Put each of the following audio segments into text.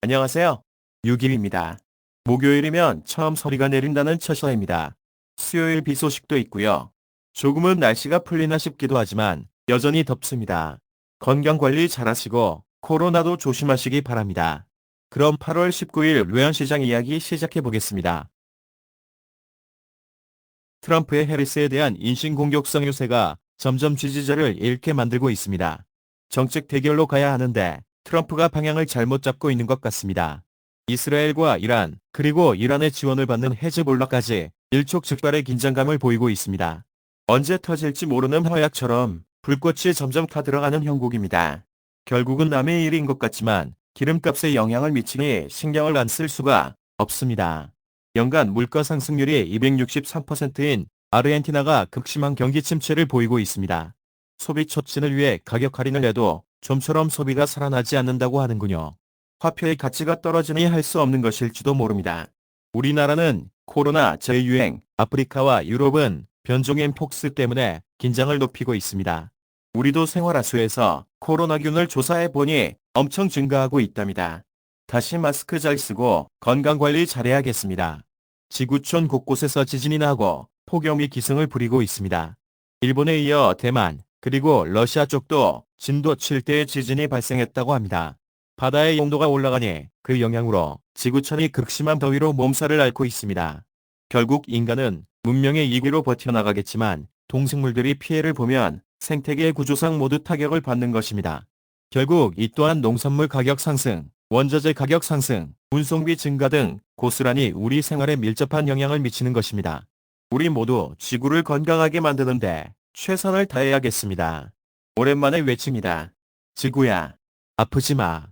안녕하세요. 6일입니다. 목요일이면 처음 서리가 내린다는 처셔입니다. 수요일 비 소식도 있고요. 조금은 날씨가 풀리나 싶기도 하지만 여전히 덥습니다. 건강관리 잘하시고 코로나도 조심하시기 바랍니다. 그럼 8월 19일 외환시장 이야기 시작해 보겠습니다. 트럼프의 해리스에 대한 인신공격성 유세가 점점 지지자를 잃게 만들고 있습니다. 정책 대결로 가야 하는데 트럼프가 방향을 잘못 잡고 있는 것 같습니다. 이스라엘과 이란, 그리고 이란의 지원을 받는 헤즈볼라까지 일촉즉발의 긴장감을 보이고 있습니다. 언제 터질지 모르는 화약처럼 불꽃이 점점 타들어가는 형국입니다. 결국은 남의 일인 것 같지만 기름값에 영향을 미치니 신경을 안 쓸 수가 없습니다. 연간 물가 상승률이 263%인 아르헨티나가 극심한 경기 침체를 보이고 있습니다. 소비 촉진을 위해 가격 할인을 해도 좀처럼 소비가 살아나지 않는다고 하는군요. 화폐의 가치가 떨어지니 할 수 없는 것일지도 모릅니다. 우리나라는 코로나 재유행, 아프리카와 유럽은 변종인 폭스 때문에 긴장을 높이고 있습니다. 우리도 생활하수에서 코로나균을 조사해보니 엄청 증가하고 있답니다. 다시 마스크 잘 쓰고 건강관리 잘해야겠습니다. 지구촌 곳곳에서 지진이 나고 폭염이 기승을 부리고 있습니다. 일본에 이어 대만, 그리고 러시아 쪽도 진도 7대의 지진이 발생했다고 합니다. 바다의 온도가 올라가니 그 영향으로 지구촌이 극심한 더위로 몸살을 앓고 있습니다. 결국 인간은 문명의 이기로 버텨나가겠지만 동식물들이 피해를 보면 생태계 구조상 모두 타격을 받는 것입니다. 결국 이 또한 농산물 가격 상승, 원자재 가격 상승, 운송비 증가 등 고스란히 우리 생활에 밀접한 영향을 미치는 것입니다. 우리 모두 지구를 건강하게 만드는데 최선을 다해야겠습니다. 오랜만에 외칩니다. 지구야, 아프지 마.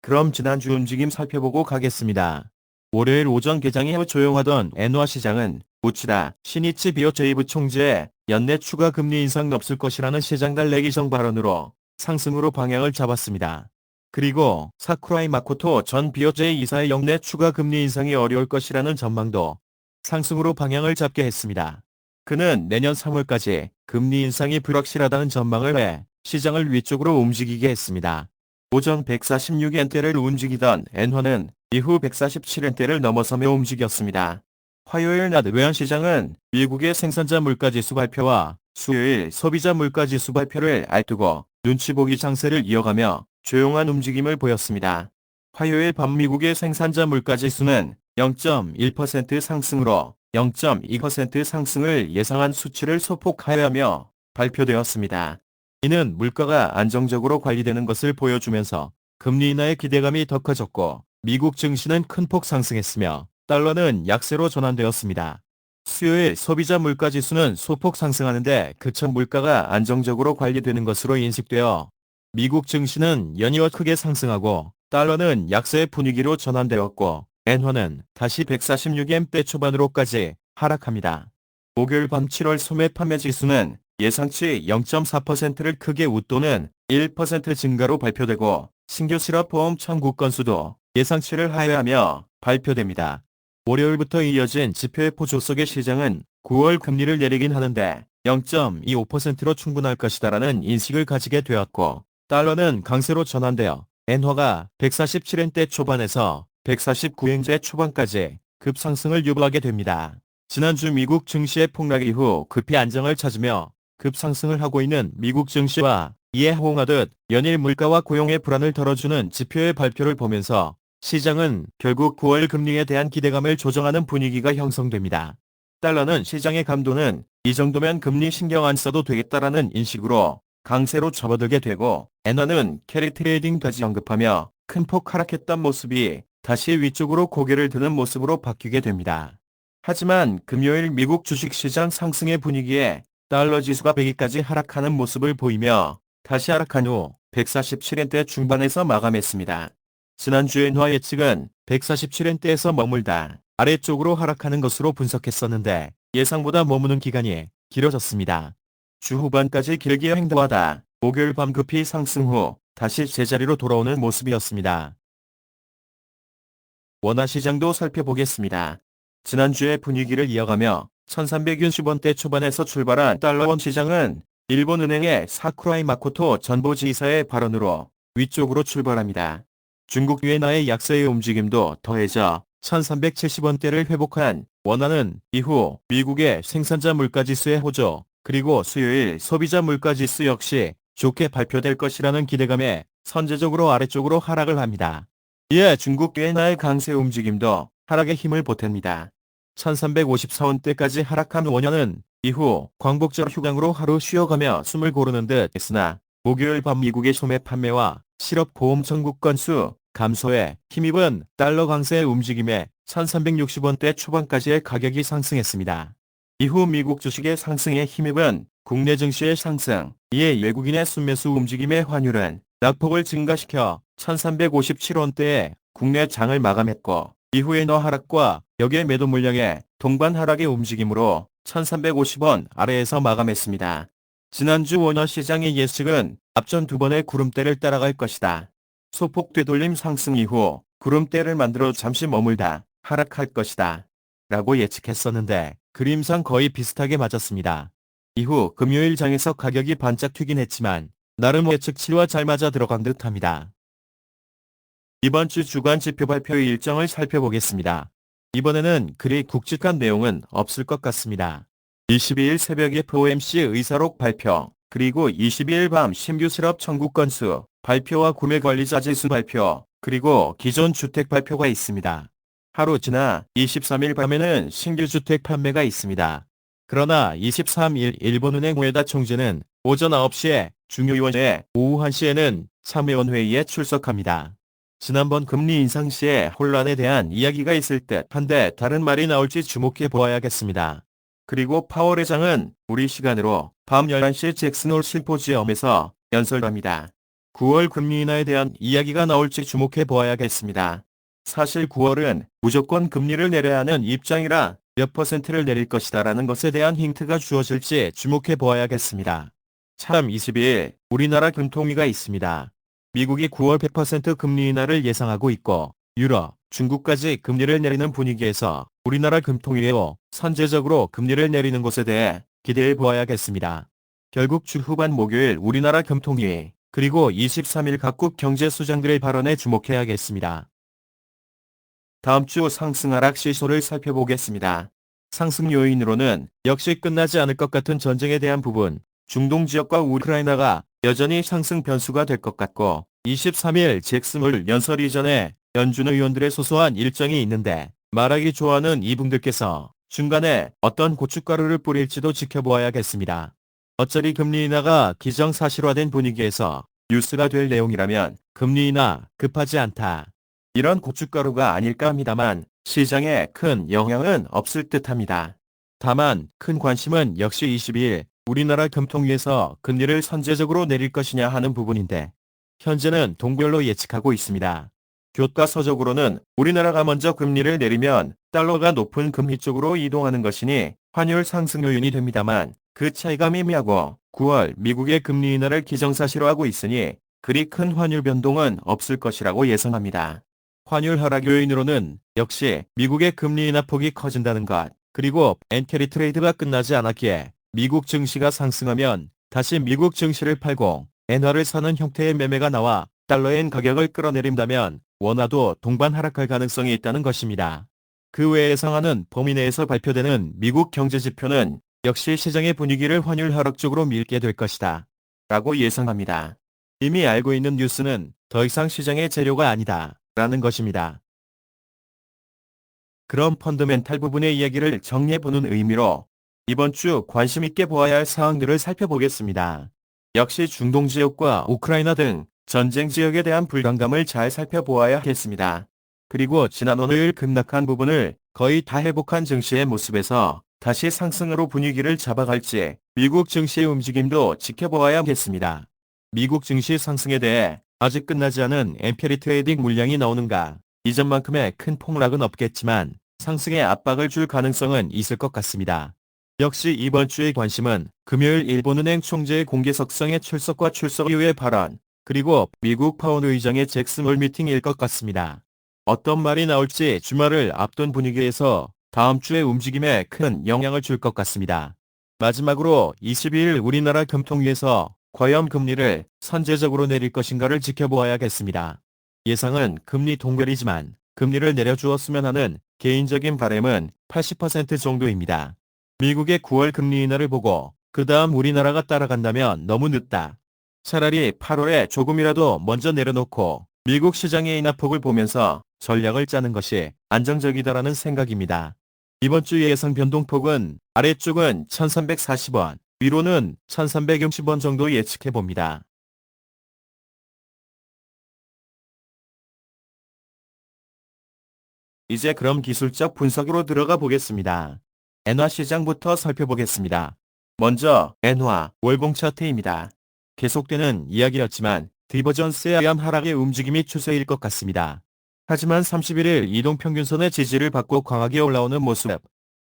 그럼 지난주 움직임 살펴보고 가겠습니다. 월요일 오전 개장 이후 조용하던 엔화 시장은 우치다 시니치 비오체이브 총재의 연내 추가 금리 인상 없을 것이라는 시장 달래기성 발언으로 상승으로 방향을 잡았습니다. 그리고 사쿠라이 마코토 전 비오체 이사의 역내 추가 금리 인상이 어려울 것이라는 전망도 상승으로 방향을 잡게 했습니다. 그는 내년 3월까지 금리 인상이 불확실하다는 전망을 해 시장을 위쪽으로 움직이게 했습니다. 오전 146엔대를 움직이던 엔화는 이후 147엔대를 넘어서며 움직였습니다. 화요일 낮 외환시장은 미국의 생산자 물가지수 발표와 수요일 소비자 물가지수 발표를 앞두고 눈치보기 장세를 이어가며 조용한 움직임을 보였습니다. 화요일 밤 미국의 생산자 물가지수는 0.1% 상승으로 0.2% 상승을 예상한 수치를 소폭 하회하며 발표되었습니다. 이는 물가가 안정적으로 관리되는 것을 보여주면서 금리 인하의 기대감이 더 커졌고 미국 증시는 큰 폭 상승했으며 달러는 약세로 전환되었습니다. 수요일 소비자 물가지수는 소폭 상승하는데 그쳐 물가가 안정적으로 관리되는 것으로 인식되어 미국 증시는 연이어 크게 상승하고 달러는 약세의 분위기로 전환되었고 엔화는 다시 146엔대 초반으로까지 하락합니다. 목요일 밤 7월 소매 판매 지수는 예상치 0.4%를 크게 웃도는 1% 증가로 발표되고 신규 실업보험 청구 건수도 예상치를 하회하며 발표됩니다. 월요일부터 이어진 지표의 포조 속의 시장은 9월 금리를 내리긴 하는데 0.25%로 충분할 것이다라는 인식을 가지게 되었고 달러는 강세로 전환되어 엔화가 147엔대 초반에서 149엔대 초반까지 급상승을 유발하게 됩니다. 지난주 미국 증시의 폭락 이후 급히 안정을 찾으며 급상승을 하고 있는 미국 증시와 이에 호응하듯 연일 물가와 고용의 불안을 덜어주는 지표의 발표를 보면서 시장은 결국 9월 금리에 대한 기대감을 조정하는 분위기가 형성됩니다. 달러는 시장의 감도는 이 정도면 금리 신경 안 써도 되겠다라는 인식으로 강세로 접어들게 되고 엔화는 캐리 트레이딩까지 언급하며 큰 폭 하락했던 모습이 다시 위쪽으로 고개를 드는 모습으로 바뀌게 됩니다. 하지만 금요일 미국 주식시장 상승의 분위기에 달러 지수가 100일까지 하락하는 모습을 보이며 다시 하락한 후 147엔대 중반에서 마감했습니다. 지난주 엔화 예측은 147엔대에서 머물다 아래쪽으로 하락하는 것으로 분석했었는데 예상보다 머무는 기간이 길어졌습니다. 주 후반까지 길게 횡보하다 목요일 밤 급히 상승 후 다시 제자리로 돌아오는 모습이었습니다. 원화 시장도 살펴보겠습니다. 지난주의 분위기를 이어가며 1360원대 초반에서 출발한 달러원 시장은 일본은행의 사쿠라이 마코토 전보지이사의 발언으로 위쪽으로 출발합니다. 중국 위엔화의 약세의 움직임도 더해져 1370원대를 회복한 원화는 이후 미국의 생산자 물가지수의 호조, 그리고 수요일 소비자 물가지수 역시 좋게 발표될 것이라는 기대감에 선제적으로 아래쪽으로 하락을 합니다. 이에 중국 위엔화의 강세 움직임도 하락에 힘을 보탭니다. 1354원대까지 하락한 원화는 이후 광복절 휴강으로 하루 쉬어가며 숨을 고르는 듯 했으나 목요일 밤 미국의 소매 판매와 실업 보험 청구 건수 감소에 힘입은 달러 강세의 움직임에 1360원대 초반까지의 가격이 상승했습니다. 이후 미국 주식의 상승에 힘입은 국내 증시의 상승, 이에 외국인의 순매수 움직임의 환율은 낙폭을 증가시켜 1357원대에 국내 장을 마감했고 이후의 너 하락과 역의 매도 물량의 동반 하락의 움직임으로 1350원 아래에서 마감했습니다. 지난주 원화 시장의 예측은 앞전 두 번의 구름대를 따라갈 것이다. 소폭 되돌림 상승 이후 구름대를 만들어 잠시 머물다 하락할 것이다. 라고 예측했었는데 그림상 거의 비슷하게 맞았습니다. 이후 금요일 장에서 가격이 반짝 튀긴 했지만 나름 예측치와 잘 맞아 들어간 듯합니다. 이번 주 주간 지표 발표 일정을 살펴보겠습니다. 이번에는 그리 굵직한 내용은 없을 것 같습니다. 22일 새벽에 FOMC 의사록 발표, 그리고 22일 밤 신규 실업 청구 건수 발표와 구매관리자 지수 발표, 그리고 기존 주택 발표가 있습니다. 하루 지나 23일 밤에는 신규 주택 판매가 있습니다. 그러나 23일 일본은행 우에다 총재는 오전 9시에 중요위원회, 오후 1시에는 참의원 회의에 출석합니다. 지난번 금리 인상 시에 혼란에 대한 이야기가 있을 듯 한데 다른 말이 나올지 주목해 보아야겠습니다. 그리고 파월 의장은 우리 시간으로 밤 11시 잭슨홀 심포지엄에서 연설합니다. 9월 금리 인하에 대한 이야기가 나올지 주목해 보아야겠습니다. 사실 9월은 무조건 금리를 내려야 하는 입장이라 몇 퍼센트를 내릴 것이다라는 것에 대한 힌트가 주어질지 주목해 보아야겠습니다. 참 22일 우리나라 금통위가 있습니다. 미국이 9월 100% 금리 인하를 예상하고 있고 유럽, 중국까지 금리를 내리는 분위기에서 우리나라 금통위에도 선제적으로 금리를 내리는 것에 대해 기대해 보아야겠습니다. 결국 주 후반 목요일 우리나라 금통위 그리고 23일 각국 경제수장들의 발언에 주목해야겠습니다. 다음 주 상승 하락 시소를 살펴보겠습니다. 상승 요인으로는 역시 끝나지 않을 것 같은 전쟁에 대한 부분, 중동 지역과 우크라이나가 여전히 상승 변수가 될 것 같고 23일 잭슨홀 연설 이전에 연준 의원들의 소소한 일정이 있는데 말하기 좋아하는 이분들께서 중간에 어떤 고춧가루를 뿌릴지도 지켜보아야겠습니다. 어차피 금리 인하가 기정사실화된 분위기에서 뉴스가 될 내용이라면 금리 인하 급하지 않다. 이런 고춧가루가 아닐까 합니다만 시장에 큰 영향은 없을 듯합니다. 다만 큰 관심은 역시 22일 우리나라 금통위에서 금리를 선제적으로 내릴 것이냐 하는 부분인데 현재는 동별로 예측하고 있습니다. 교과서적으로는 우리나라가 먼저 금리를 내리면 달러가 높은 금리 쪽으로 이동하는 것이니 환율 상승 요인이 됩니다만 그 차이가 미미하고 9월 미국의 금리 인하를 기정사실화하고 있으니 그리 큰 환율 변동은 없을 것이라고 예상합니다. 환율 하락 요인으로는 역시 미국의 금리 인하 폭이 커진다는 것, 그리고 엔캐리 트레이드가 끝나지 않았기에 미국 증시가 상승하면 다시 미국 증시를 팔고 엔화를 사는 형태의 매매가 나와 달러엔 가격을 끌어내린다면 원화도 동반 하락할 가능성이 있다는 것입니다. 그 외의 상한은 범위 내에서 발표되는 미국 경제지표는 역시 시장의 분위기를 환율 하락 쪽으로 밀게 될 것이다. 라고 예상합니다. 이미 알고 있는 뉴스는 더 이상 시장의 재료가 아니다. 라는 것입니다. 그럼 펀더멘탈 부분의 이야기를 정리해보는 의미로 이번 주 관심 있게 보아야 할 사항들을 살펴보겠습니다. 역시 중동 지역과 우크라이나 등 전쟁 지역에 대한 불안감을 잘 살펴보아야겠습니다. 그리고 지난 월요일 급락한 부분을 거의 다 회복한 증시의 모습에서 다시 상승으로 분위기를 잡아갈지 미국 증시의 움직임도 지켜보아야겠습니다. 미국 증시 상승에 대해 아직 끝나지 않은 엔캐리 트레이딩 물량이 나오는가? 이전만큼의 큰 폭락은 없겠지만 상승에 압박을 줄 가능성은 있을 것 같습니다. 역시 이번 주의 관심은 금요일 일본은행 총재의 공개석상의 출석과 출석 이후의 발언, 그리고 미국 파월 의장의 잭슨홀 미팅일 것 같습니다. 어떤 말이 나올지 주말을 앞둔 분위기에서 다음 주의 움직임에 큰 영향을 줄 것 같습니다. 마지막으로 22일 우리나라 금통위에서 과연 금리를 선제적으로 내릴 것인가를 지켜보아야겠습니다. 예상은 금리 동결이지만 금리를 내려주었으면 하는 개인적인 바람은 80% 정도입니다. 미국의 9월 금리 인하를 보고 그 다음 우리나라가 따라간다면 너무 늦다. 차라리 8월에 조금이라도 먼저 내려놓고 미국 시장의 인하폭을 보면서 전략을 짜는 것이 안정적이다라는 생각입니다. 이번 주 예상 변동폭은 아래쪽은 1340원, 위로는 1360원 정도 예측해 봅니다. 이제 그럼 기술적 분석으로 들어가 보겠습니다. 엔화 시장부터 살펴보겠습니다. 먼저 엔화 월봉 차트입니다. 계속되는 이야기였지만 디버전스에 의한 하락의 움직임이 추세일 것 같습니다. 하지만 31일 이동평균선의 지지를 받고 강하게 올라오는 모습,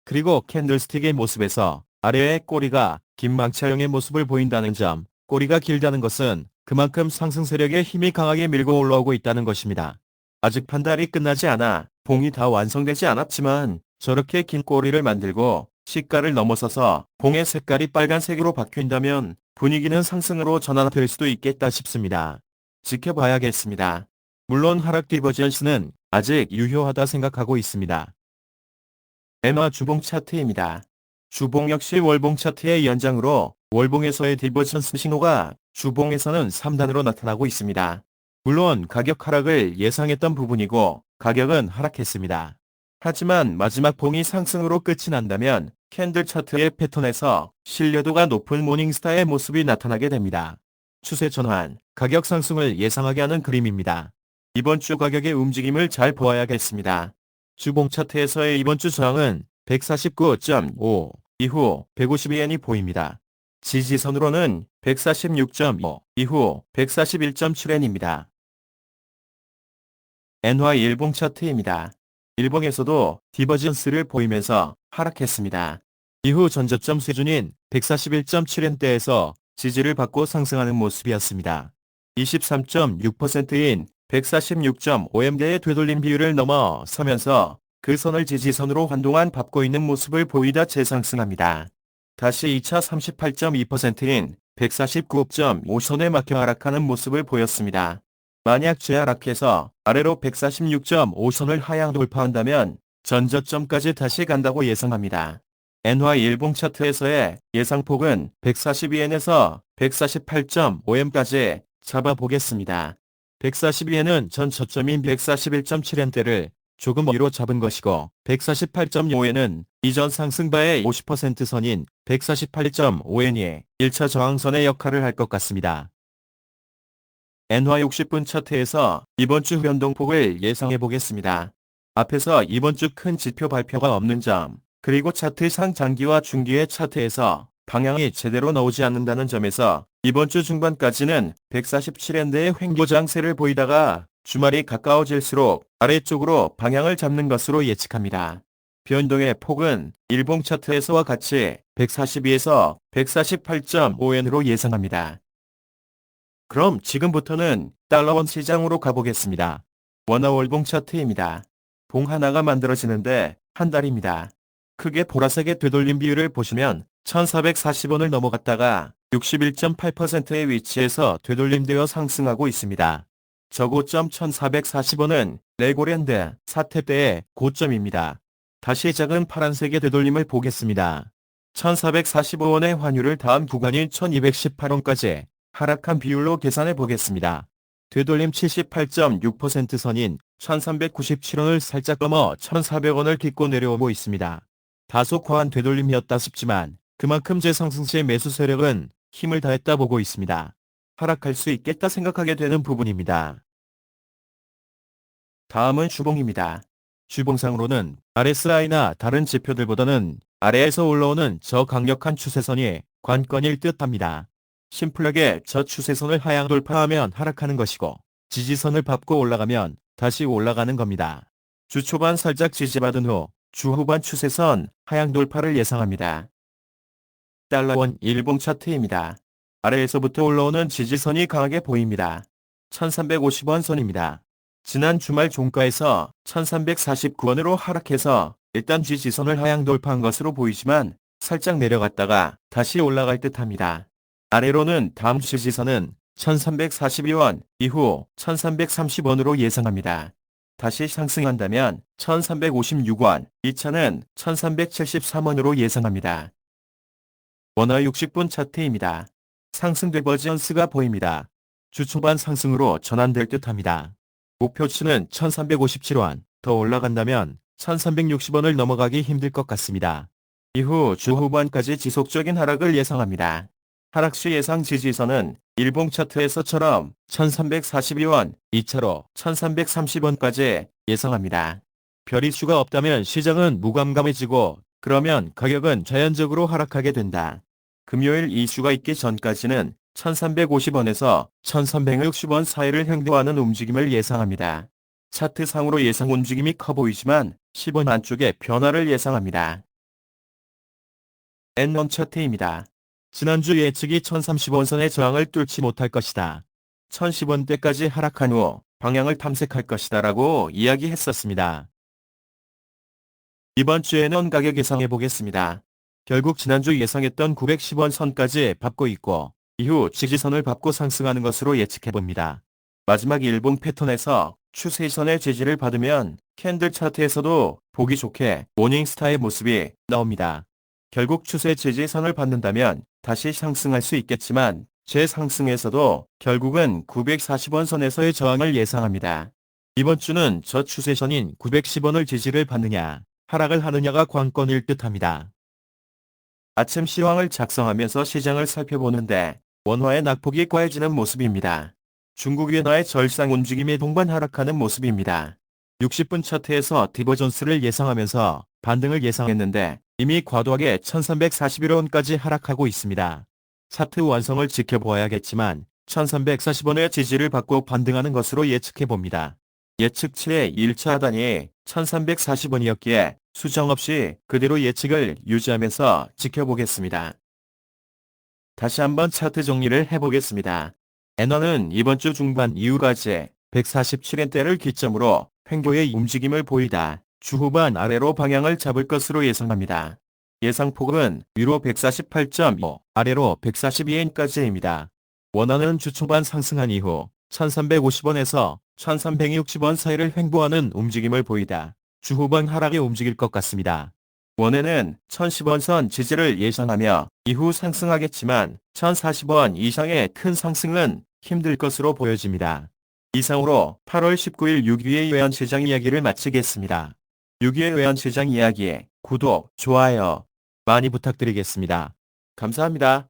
그리고 캔들스틱의 모습에서 아래의 꼬리가 긴 망차형의 모습을 보인다는 점, 꼬리가 길다는 것은 그만큼 상승 세력의 힘이 강하게 밀고 올라오고 있다는 것입니다. 아직 판단이 끝나지 않아 봉이 다 완성되지 않았지만 저렇게 긴 꼬리를 만들고 시가를 넘어서서 봉의 색깔이 빨간색으로 바뀐다면 분위기는 상승으로 전환될 수도 있겠다 싶습니다. 지켜봐야겠습니다. 물론 하락 디버전스는 아직 유효하다 생각하고 있습니다. 엔화 주봉 차트입니다. 주봉 역시 월봉 차트의 연장으로 월봉에서의 디버전스 신호가 주봉에서는 3단으로 나타나고 있습니다. 물론 가격 하락을 예상했던 부분이고 가격은 하락했습니다. 하지만 마지막 봉이 상승으로 끝이 난다면 캔들 차트의 패턴에서 신뢰도가 높은 모닝스타의 모습이 나타나게 됩니다. 추세 전환, 가격 상승을 예상하게 하는 그림입니다. 이번 주 가격의 움직임을 잘 보아야겠습니다. 주봉 차트에서의 이번 주 저항은 149.5, 이후 152엔이 보입니다. 지지선으로는 146.5, 이후 141.7엔입니다. 엔화 일봉 차트입니다. 일봉에서도 디버전스를 보이면서 하락했습니다. 이후 전저점 수준인 141.7엔대에서 지지를 받고 상승하는 모습이었습니다. 23.6%인 146.5엔대의 되돌림 비율을 넘어서면서 그 선을 지지선으로 한동안 밟고 있는 모습을 보이다 재상승합니다. 다시 2차 38.2%인 149.5선에 막혀 하락하는 모습을 보였습니다. 만약 재하락해서 아래로 146.5선을 하향 돌파한다면 전저점까지 다시 간다고 예상합니다. 엔화 일봉 차트에서의 예상폭은 142엔에서 148.5엔까지 잡아보겠습니다. 142엔은 전 저점인 141.7엔대를 조금 위로 잡은 것이고 148.5엔은 이전 상승바의 50% 선인 148.5엔이 1차 저항선의 역할을 할 것 같습니다. 엔화 60분 차트에서 이번 주 변동폭을 예상해 보겠습니다. 앞에서 이번 주 큰 지표 발표가 없는 점, 그리고 차트상 장기와 중기의 차트에서 방향이 제대로 나오지 않는다는 점에서 이번 주 중반까지는 147엔대의 횡보 장세를 보이다가 주말이 가까워질수록 아래쪽으로 방향을 잡는 것으로 예측합니다. 변동의 폭은 일봉 차트에서와 같이 142에서 148.5엔으로 예상합니다. 그럼 지금부터는 달러원 시장으로 가보겠습니다. 원화 월봉 차트입니다. 봉 하나가 만들어지는데 한 달입니다. 크게 보라색의 되돌림 비율을 보시면 1440원을 넘어갔다가 61.8%의 위치에서 되돌림되어 상승하고 있습니다. 저고점 1440원은 레고랜드 사태 때의 고점입니다. 다시 작은 파란색의 되돌림을 보겠습니다. 1445원의 환율을 다음 구간인 1218원까지 하락한 비율로 계산해 보겠습니다. 되돌림 78.6% 선인 1397원을 살짝 넘어 1400원을 딛고 내려오고 있습니다. 다소 과한 되돌림이었다 싶지만 그만큼 재상승 시 매수 세력은 힘을 다했다 보고 있습니다. 하락할 수 있겠다 생각하게 되는 부분입니다. 다음은 주봉입니다. 주봉상으로는 RSI나 다른 지표들보다는 아래에서 올라오는 저 강력한 추세선이 관건일 듯합니다. 심플하게 저 추세선을 하향 돌파하면 하락하는 것이고 지지선을 밟고 올라가면 다시 올라가는 겁니다. 주 초반 살짝 지지받은 후 주 후반 추세선 하향 돌파를 예상합니다. 달러원 일봉 차트입니다. 아래에서부터 올라오는 지지선이 강하게 보입니다. 1350원 선입니다. 지난 주말 종가에서 1349원으로 하락해서 일단 지지선을 하향 돌파한 것으로 보이지만 살짝 내려갔다가 다시 올라갈 듯합니다. 아래로는 다음 지지선은 1342원, 이후 1330원으로 예상합니다. 다시 상승한다면 1356원, 2차는 1373원으로 예상합니다. 원화 60분 차트입니다. 상승 divergence가 보입니다. 주 초반 상승으로 전환될 듯합니다. 목표치는 1357원, 더 올라간다면 1360원을 넘어가기 힘들 것 같습니다. 이후 주 후반까지 지속적인 하락을 예상합니다. 하락 시 예상 지지선은 일봉 차트에서처럼 1342원, 2차로 1330원까지 예상합니다. 별 이슈가 없다면 시장은 무감감해지고 그러면 가격은 자연적으로 하락하게 된다. 금요일 이슈가 있기 전까지는 1350원에서 1360원 사이를 행보하는 움직임을 예상합니다. 차트상으로 예상 움직임이 커 보이지만 10원 안쪽에 변화를 예상합니다. N1 차트입니다. 지난주 예측이 1030원선의 저항을 뚫지 못할 것이다. 1010원대까지 하락한 후 방향을 탐색할 것이다 라고 이야기했었습니다. 이번 주에는 가격 예상해 보겠습니다. 결국 지난주 예상했던 910원 선까지 밟고 있고 이후 지지선을 밟고 상승하는 것으로 예측해 봅니다. 마지막 일봉 패턴에서 추세선의 지지를 받으면 캔들 차트에서도 보기 좋게 모닝스타의 모습이 나옵니다. 결국 추세 지지선을 받는다면 다시 상승할 수 있겠지만 재상승에서도 결국은 940원 선에서의 저항을 예상합니다. 이번 주는 저 추세선인 910원을 지지를 받느냐 하락을 하느냐가 관건일 듯합니다. 아침 시황을 작성하면서 시장을 살펴보는데 원화의 낙폭이 과해지는 모습입니다. 중국 위엔화의 절상 움직임에 동반 하락하는 모습입니다. 60분 차트에서 디버전스를 예상하면서 반등을 예상했는데 이미 과도하게 1341원까지 하락하고 있습니다. 차트 완성을 지켜보아야겠지만 1340원의 지지를 받고 반등하는 것으로 예측해봅니다. 예측치의 1차 하단이 1340원이었기에 수정 없이 그대로 예측을 유지하면서 지켜보겠습니다. 다시 한번 차트 정리를 해보겠습니다. 엔화는 이번 주 중반 이후까지 147엔대를 기점으로 횡보의 움직임을 보이다 주 후반 아래로 방향을 잡을 것으로 예상합니다. 예상폭은 위로 148.5, 아래로 142엔까지입니다. 원화는 주 초반 상승한 이후 1350원에서 1360원 사이를 횡보하는 움직임을 보이다 주 후반 하락에 움직일 것 같습니다. 원에는 1010원 선 지지를 예상하며 이후 상승하겠지만 1040원 이상의 큰 상승은 힘들 것으로 보여집니다. 이상으로 8월 19일 6위의 외환시장 이야기를 마치겠습니다. 6위의 외환시장 이야기 구독, 좋아요 많이 부탁드리겠습니다. 감사합니다.